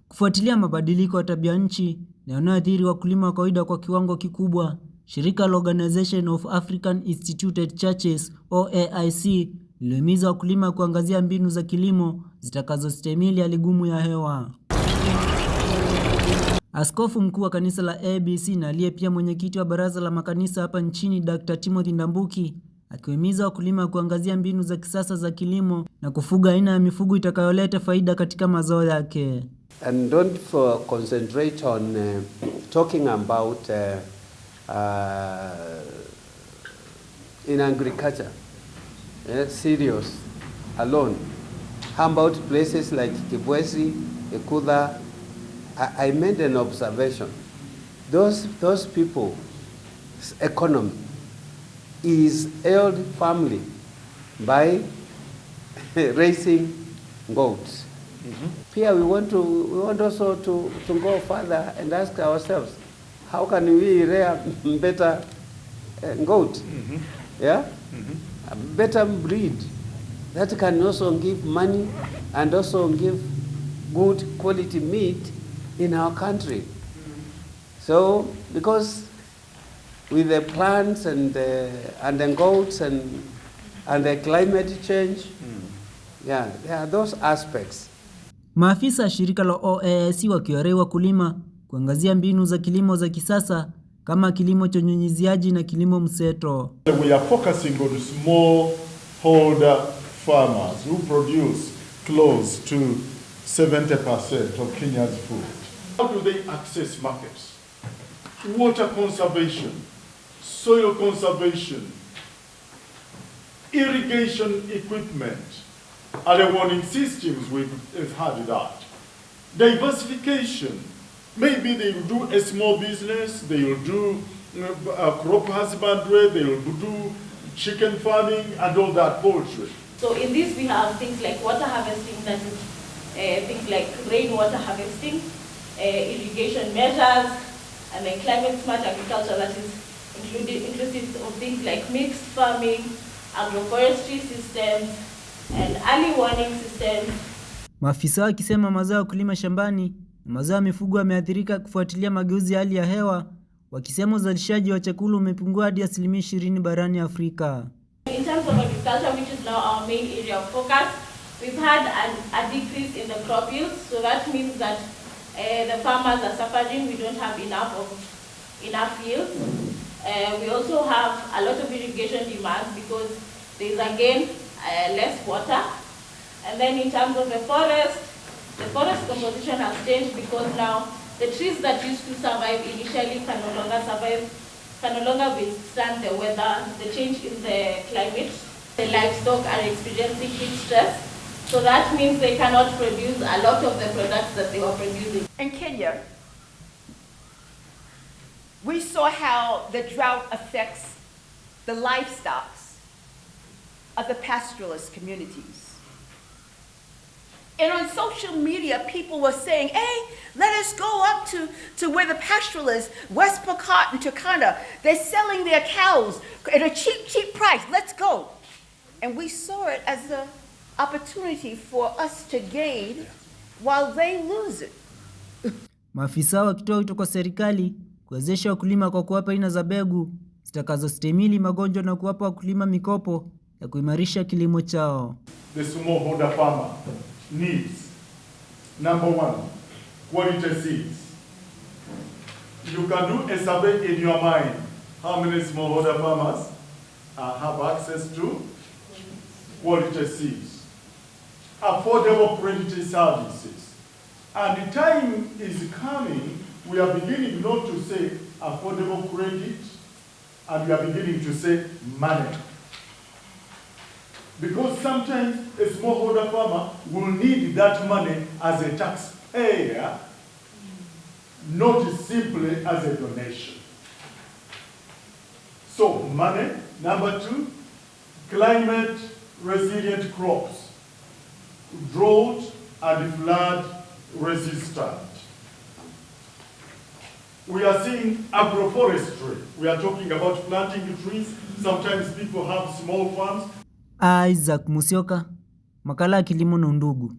Kufuatilia mabadiliko ya tabianchi yanayoathiri wakulima wa kawaida kwa kiwango kikubwa, shirika la Organization of African Instituted Churches OAIC lilihimiza wakulima kuangazia mbinu za kilimo zitakazostahimili hali ngumu ya hewa. Askofu mkuu wa kanisa la ABC na aliye pia mwenyekiti wa baraza la makanisa hapa nchini, Dr. Timothy Ndambuki, akiwahimiza wakulima kuangazia mbinu za kisasa za kilimo na kufuga aina ya mifugo itakayoleta faida katika mazao yake. And don't concentrate on talking about in agriculture, cereals alone. How about places like Kibwezi, Ikuda? I made an observation. Those people's economy is held firmly by raising goats. Here we want also to go further and ask ourselves, how can we rear better goat? Yeah, a better breed that can also give money and also give good quality meat in our country. So because with the plants and the goats and the climate change, yeah, there are those aspects. Maafisa wa shirika la OAIC wakiwarai wakulima kuangazia mbinu za kilimo za kisasa kama kilimo cha unyunyiziaji na kilimo mseto. We are focusing on smallholder farmers who produce close to 70% of Kenya's food. How do they access markets? Water conservation, soil conservation, irrigation equipment, early warning systems, we've had that. Diversification, maybe they will do a small business, they will do crop husbandry, they will do chicken farming and all that, poultry. So in this we have things like water harvesting, that is things like rainwater harvesting, irrigation measures, and then climate smart agriculture, that is inclusive of things like mixed farming, agroforestry systems, and early warning systems. Maafisa wakisema mazao ya kulima shambani na mazao ya mifugo yameathirika kufuatilia mageuzi ya hali ya hewa, wakisema uzalishaji wa chakula umepungua hadi 20% barani Afrika. In terms of agriculture, which is now our main area of focus, we've had a decrease in the crop yields, so that means that the farmers are suffering. We don't have enough yields. We also have a lot of irrigation demand because there is again less water. And then in terms of the forest composition has changed because now the trees that used to survive initially can no longer withstand the weather, the change in the climate. The livestock are experiencing heat stress, so that means they cannot produce a lot of the products that they were producing. In Kenya, we saw how the drought affects the livestock of the pastoralist communities. And on social media, people were saying, hey, let us go up to where the pastoralists, West Pokot and Turkana, they're selling their cows at a cheap price, let's go. And we saw it as an opportunity for us to gain while they lose it. Maafisa wakitoa wito kwa serikali kuwezesha wakulima kwa kuwapa aina za mbegu zitakazostahimili magonjwa na kuwapa wakulima mikopo ya kuimarisha kilimo chao. The smallholder farmer needs, number one, quality seeds. You can do a survey in your mind. How many smallholder farmers have access to quality seeds? Affordable quality services. And the time is coming, we are beginning not to say affordable credit, and we are beginning to say money. Because sometimes a smallholder farmer will need that money as a taxpayer, not simply as a donation. So money. Number two, climate resilient crops, drought and flood resistant. We are seeing agroforestry. We are talking about planting trees. Sometimes people have small farms. Isaac Musyoka, makala ya kilimo na undugu.